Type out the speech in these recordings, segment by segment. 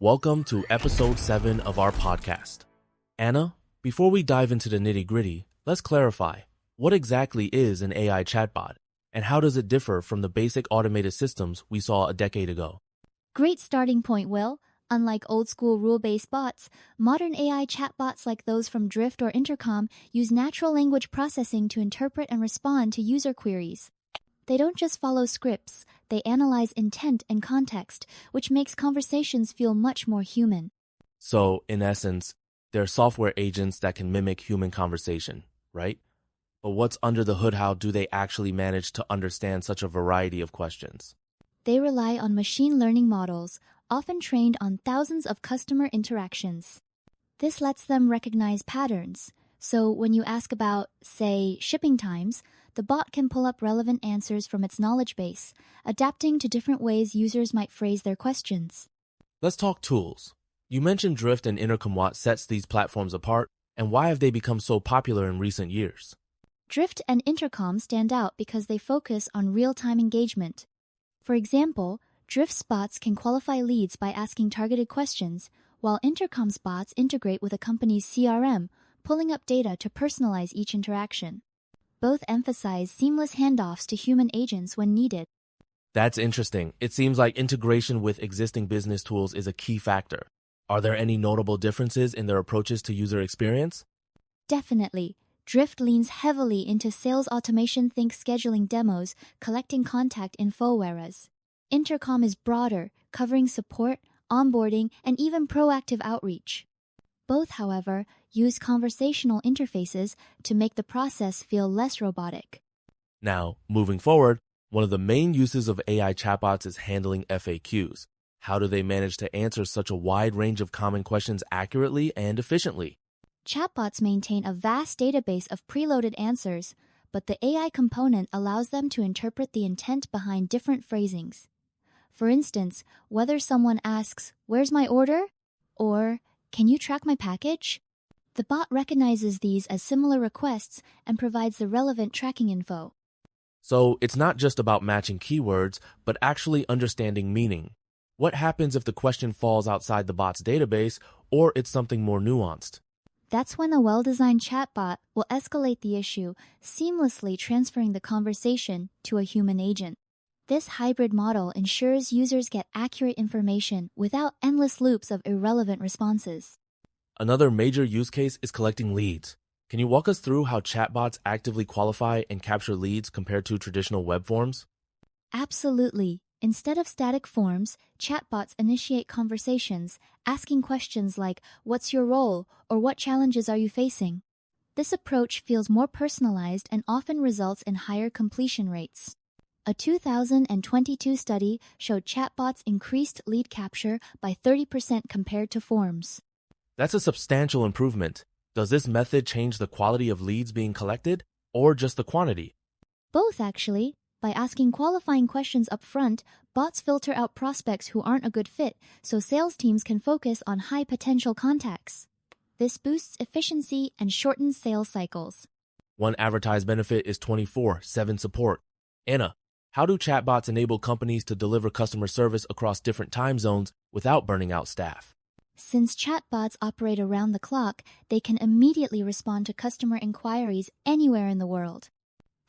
Welcome to episode 7 of our podcast. Anna, before we dive into the nitty-gritty, let's clarify, what exactly is an AI chatbot, and how does it differ from the basic automated systems we saw a decade ago? Great starting point, Will. Unlike old-school rule-based bots, modern AI chatbots like those from Drift or Intercom use natural language processing to interpret and respond to user queries. They don't just follow scripts, they analyze intent and context, which makes conversations feel much more human. So, in essence, they're software agents that can mimic human conversation, right? But what's under the hood? How do they actually manage to understand such a variety of questions? They rely on machine learning models, often trained on thousands of customer interactions. This lets them recognize patterns. So when you ask about, say, shipping times, the bot can pull up relevant answers from its knowledge base, adapting to different ways users might phrase their questions. Let's talk tools. You mentioned Drift and Intercom. What sets these platforms apart, and why have they become so popular in recent years? Drift and Intercom stand out because they focus on real-time engagement. For example, Drift's bots can qualify leads by asking targeted questions, while Intercom's bots integrate with a company's CRM, pulling up data to personalize each interaction. Both emphasize seamless handoffs to human agents when needed. That's interesting. It seems like integration with existing business tools is a key factor. Are there any notable differences in their approaches to user experience? Definitely. Drift leans heavily into sales automation. Think scheduling demos, collecting contact info, whereas Intercom is broader, covering support, onboarding, and even proactive outreach. Both, however, use conversational interfaces to make the process feel less robotic. Now, moving forward, one of the main uses of AI chatbots is handling FAQs. How do they manage to answer such a wide range of common questions accurately and efficiently? Chatbots maintain a vast database of preloaded answers, but the AI component allows them to interpret the intent behind different phrasings. For instance, whether someone asks, "Where's my order?" or "Can you track my package?" The bot recognizes these as similar requests and provides the relevant tracking info. So it's not just about matching keywords, but actually understanding meaning. What happens if the question falls outside the bot's database, or it's something more nuanced? That's when a well-designed chatbot will escalate the issue, seamlessly transferring the conversation to a human agent. This hybrid model ensures users get accurate information without endless loops of irrelevant responses. Another major use case is collecting leads. Can you walk us through how chatbots actively qualify and capture leads compared to traditional web forms? Absolutely. Instead of static forms, chatbots initiate conversations, asking questions like, "What's your role?" or "What challenges are you facing?" This approach feels more personalized and often results in higher completion rates. A 2022 study showed chatbots increased lead capture by 30% compared to forms. That's a substantial improvement. Does this method change the quality of leads being collected, or just the quantity? Both, actually. By asking qualifying questions up front, bots filter out prospects who aren't a good fit, so sales teams can focus on high-potential contacts. This boosts efficiency and shortens sales cycles. One advertised benefit is 24/7 support. Anna, how do chatbots enable companies to deliver customer service across different time zones without burning out staff? Since chatbots operate around the clock, they can immediately respond to customer inquiries anywhere in the world.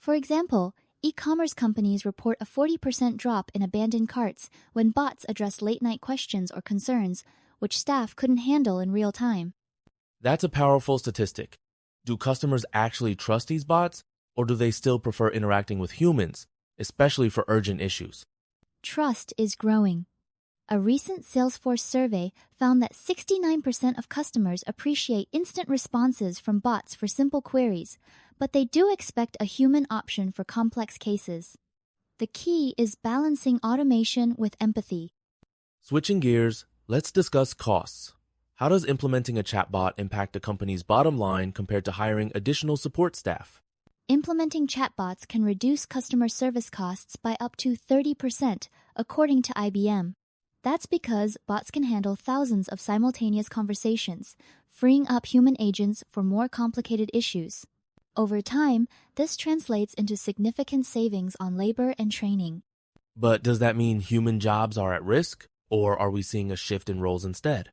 For example, e-commerce companies report a 40% drop in abandoned carts when bots address late-night questions or concerns, which staff couldn't handle in real time. That's a powerful statistic. Do customers actually trust these bots, or do they still prefer interacting with humans, especially for urgent issues? Trust is growing. A recent Salesforce survey found that 69% of customers appreciate instant responses from bots for simple queries, but they do expect a human option for complex cases. The key is balancing automation with empathy. Switching gears, let's discuss costs. How does implementing a chatbot impact a company's bottom line compared to hiring additional support staff? Implementing chatbots can reduce customer service costs by up to 30%, according to IBM. That's because bots can handle thousands of simultaneous conversations, freeing up human agents for more complicated issues. Over time, this translates into significant savings on labor and training. But does that mean human jobs are at risk, Or are we seeing a shift in roles instead?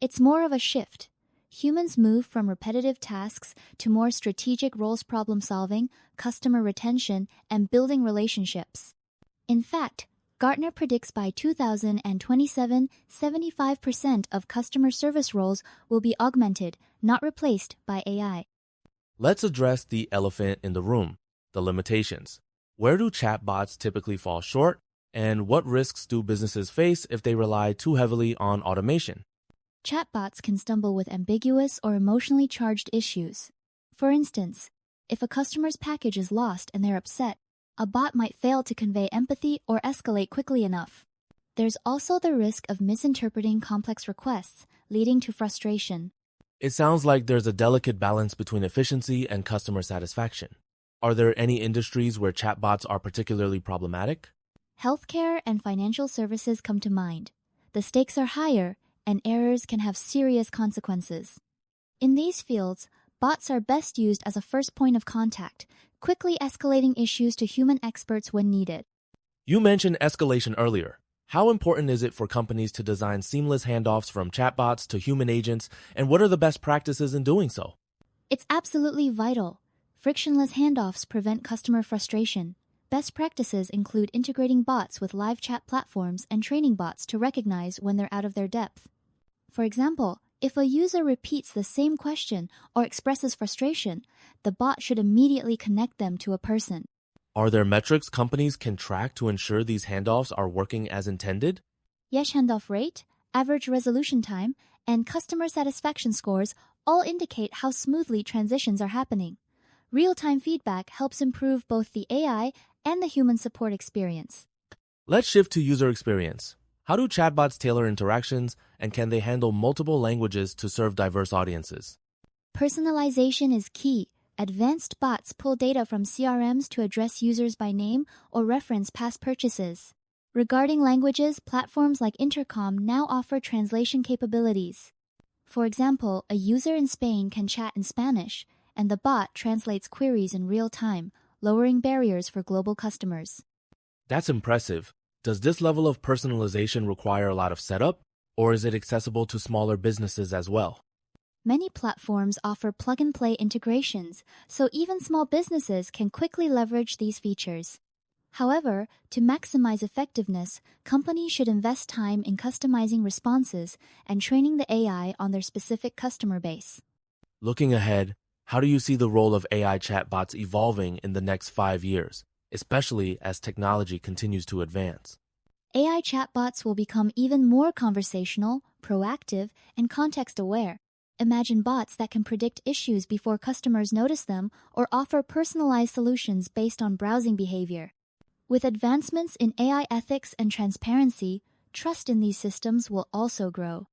It's more of a shift. Humans move from repetitive tasks to more strategic roles: problem solving, customer retention, and building relationships. In fact, Gartner predicts by 2027, 75% of customer service roles will be augmented, not replaced, by AI. Let's address the elephant in the room, the limitations. Where do chatbots typically fall short, and what risks do businesses face if they rely too heavily on automation? Chatbots can stumble with ambiguous or emotionally charged issues. For instance, if a customer's package is lost and they're upset, a bot might fail to convey empathy or escalate quickly enough. There's also the risk of misinterpreting complex requests, leading to frustration. It sounds like there's a delicate balance between efficiency and customer satisfaction. Are there any industries where chatbots are particularly problematic? Healthcare and financial services come to mind. The stakes are higher, and errors can have serious consequences. In these fields, bots are best used as a first point of contact, quickly escalating issues to human experts when needed. You mentioned escalation earlier. How important is it for companies to design seamless handoffs from chatbots to human agents, and what are the best practices in doing so? It's absolutely vital. Frictionless handoffs prevent customer frustration. Best practices include integrating bots with live chat platforms and training bots to recognize when they're out of their depth. For example, if a user repeats the same question or expresses frustration, the bot should immediately connect them to a person. Are there metrics companies can track to ensure these handoffs are working as intended? Yes, handoff rate, average resolution time, and customer satisfaction scores all indicate how smoothly transitions are happening. Real-time feedback helps improve both the AI and the human support experience. Let's shift to user experience. How do chatbots tailor interactions, and can they handle multiple languages to serve diverse audiences? Personalization is key. Advanced bots pull data from CRMs to address users by name or reference past purchases. Regarding languages, platforms like Intercom now offer translation capabilities. For example, a user in Spain can chat in Spanish, and the bot translates queries in real time, lowering barriers for global customers. That's impressive. Does this level of personalization require a lot of setup, or is it accessible to smaller businesses as well? Many platforms offer plug-and-play integrations, so even small businesses can quickly leverage these features. However, to maximize effectiveness, companies should invest time in customizing responses and training the AI on their specific customer base. Looking ahead, how do you see the role of AI chatbots evolving in the next 5 years, especially as technology continues to advance? AI chatbots will become even more conversational, proactive, and context-aware. Imagine bots that can predict issues before customers notice them or offer personalized solutions based on browsing behavior. With advancements in AI ethics and transparency, trust in these systems will also grow.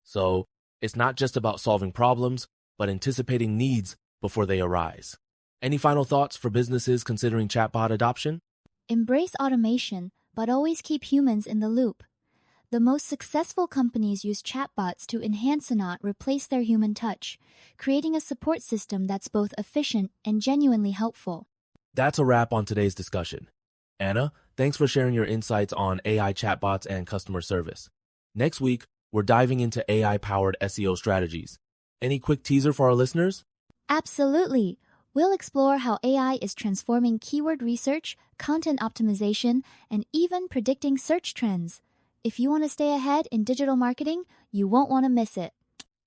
So, it's not just about solving problems, but anticipating needs before they arise. Any final thoughts for businesses considering chatbot adoption? Embrace automation, but always keep humans in the loop. The most successful companies use chatbots to enhance and not replace their human touch, creating a support system that's both efficient and genuinely helpful. That's a wrap on today's discussion. Anna, thanks for sharing your insights on AI chatbots and customer service. Next week, we're diving into AI-powered SEO strategies. Any quick teaser for our listeners? Absolutely. We'll explore how AI is transforming keyword research, content optimization, and even predicting search trends. If you want to stay ahead in digital marketing, you won't want to miss it.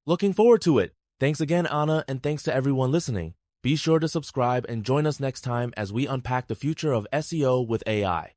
Looking forward to it. Thanks again, Anna, and thanks to everyone listening. Be sure to subscribe and join us next time as we unpack the future of SEO with AI.